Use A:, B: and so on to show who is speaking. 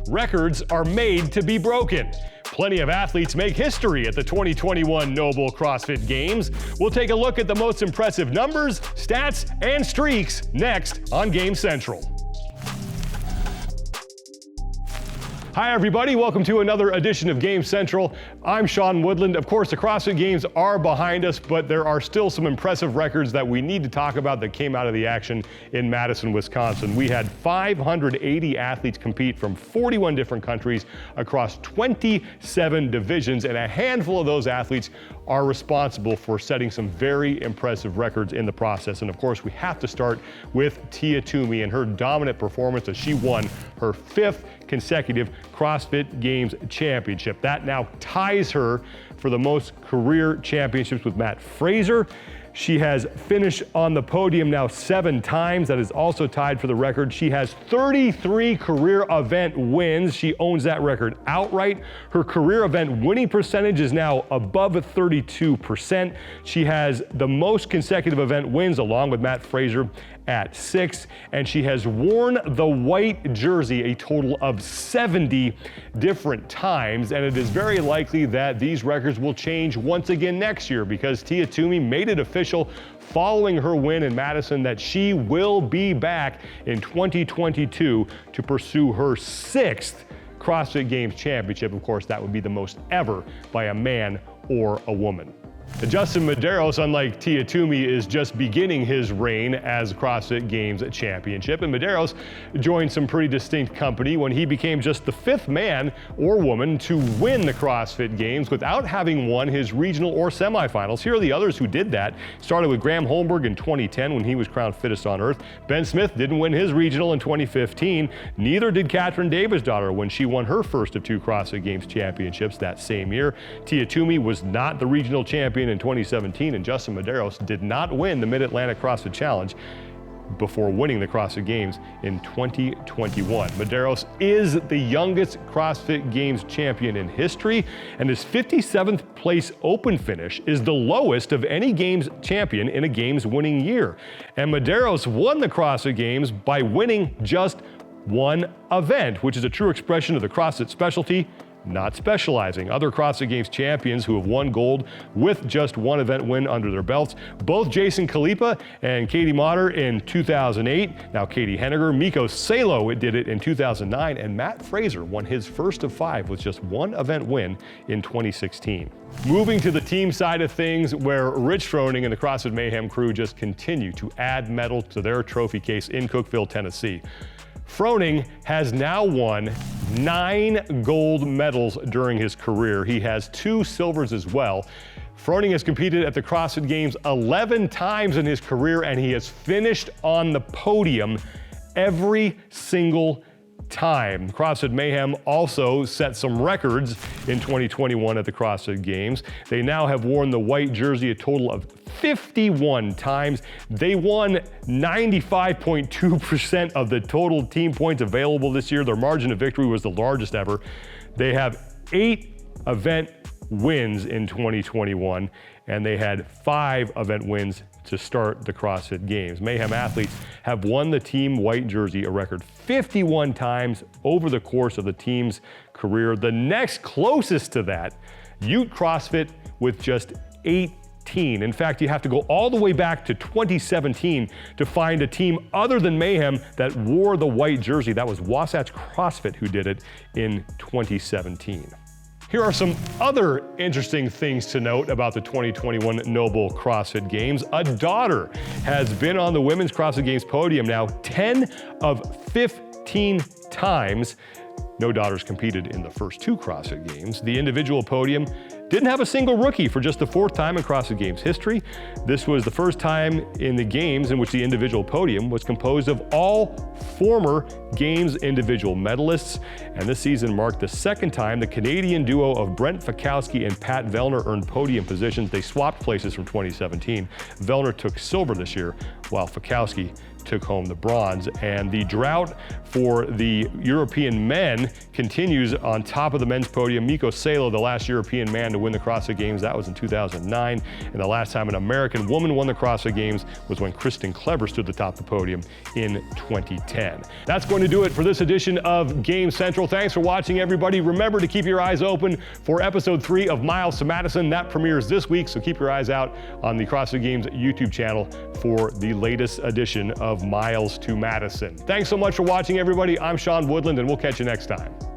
A: Records are made to be broken. Plenty of athletes make history at the 2021 NOBULL CrossFit Games. We'll take a look at the most impressive numbers, stats, and streaks next on Game Central. Hi everybody, welcome to another edition of Game Central. I'm Sean Woodland. Of course, the CrossFit Games are behind us, but there are still some impressive records that we need to talk about that came out of the action in Madison, Wisconsin. We had 580 athletes compete from 41 different countries across 27 divisions, and a handful of those athletes are responsible for setting some very impressive records in the process. And of course, we have to start with Tia Toomey and her dominant performance as she won her 5th consecutive CrossFit Games championship. That now ties her for the most career championships with Matt Fraser. She has finished on the podium now 7 times. That is also tied for the record. She has 33 career event wins. She owns that record outright. Her career event winning percentage is now above 32%. She has the most consecutive event wins along with Matt Fraser at 6, and she has worn the white jersey a total of 70 different times, and it is very likely that these records will change once again next year because Tia Toomey made it official following her win in Madison that she will be back in 2022 to pursue her 6th CrossFit Games championship. Of course, that would be the most ever by a man or a woman. Justin Medeiros, unlike Tia Toomey, is just beginning his reign as CrossFit Games championship, and Medeiros joined some pretty distinct company when he became just the 5th man or woman to win the CrossFit Games without having won his regional or semifinals. Here are the others who did that. Started with Graham Holmberg in 2010 when he was crowned Fittest On Earth. Ben Smith didn't win his regional in 2015. Neither did Katrin Davisdottir when she won her first of 2 CrossFit Games championships that same year. Tia Toomey was not the regional champion in 2017, and Justin Medeiros did not win the Mid-Atlantic CrossFit Challenge before winning the CrossFit Games in 2021. Medeiros is the youngest CrossFit Games champion in history, and his 57th place open finish is the lowest of any Games champion in a Games winning year. And Medeiros won the CrossFit Games by winning just 1 event, which is a true expression of the CrossFit specialty, not specializing. Other CrossFit Games champions who have won gold with just 1 event win under their belts, both Jason Kalipa and Katie Motter in 2008, now Katie Henniger. Mikko Salo did it in 2009, and Matt Fraser won his first of 5 with just 1 event win in 2016. Moving to the team side of things, where Rich Fronning and the CrossFit Mayhem crew just continue to add metal to their trophy case in Cookeville, Tennessee. Fronning has now won 9 gold medals during his career. He has 2 silvers as well. Fronning has competed at the CrossFit Games 11 times in his career, and he has finished on the podium every single time. CrossFit Mayhem also set some records in 2021 at the CrossFit Games. They now have worn the white jersey a total of 51 times. They won 95.2% of the total team points available this year. Their margin of victory was the largest ever. They have 8 event wins in 2021, and they had 5 event wins to start the CrossFit Games. Mayhem athletes have won the team white jersey a record 51 times over the course of the team's career. The next closest to that, Ute CrossFit, with just 18. In fact, you have to go all the way back to 2017 to find a team other than Mayhem that wore the white jersey. That was Wasatch CrossFit who did it in 2017. Here are some other interesting things to note about the 2021 NOBULL CrossFit Games. A daughter has been on the Women's CrossFit Games podium now 10 of 15 times. No daughters competed in the first 2 CrossFit Games. The individual podium didn't have a single rookie for just the 4th time in CrossFit Games history. This was the first time in the Games in which the individual podium was composed of all former Games individual medalists. And this season marked the 2nd time the Canadian duo of Brent Fikowski and Pat Vellner earned podium positions. They swapped places from 2017. Vellner took silver this year, while Fikowski took home the bronze. And the drought for the European men continues on top of the men's podium. Mikko Salo, the last European man to win the CrossFit Games, that was in 2009. And the last time an American woman won the CrossFit Games was when Kristen Kleber stood atop the podium in 2010. That's going to do it for this edition of Game Central. Thanks for watching, everybody. Remember to keep your eyes open for episode 3 of Miles to Madison. That premieres this week, so keep your eyes out on the CrossFit Games YouTube channel for the latest edition of Miles to Madison. Thanks so much for watching, everybody. I'm Sean Woodland, and we'll catch you next time.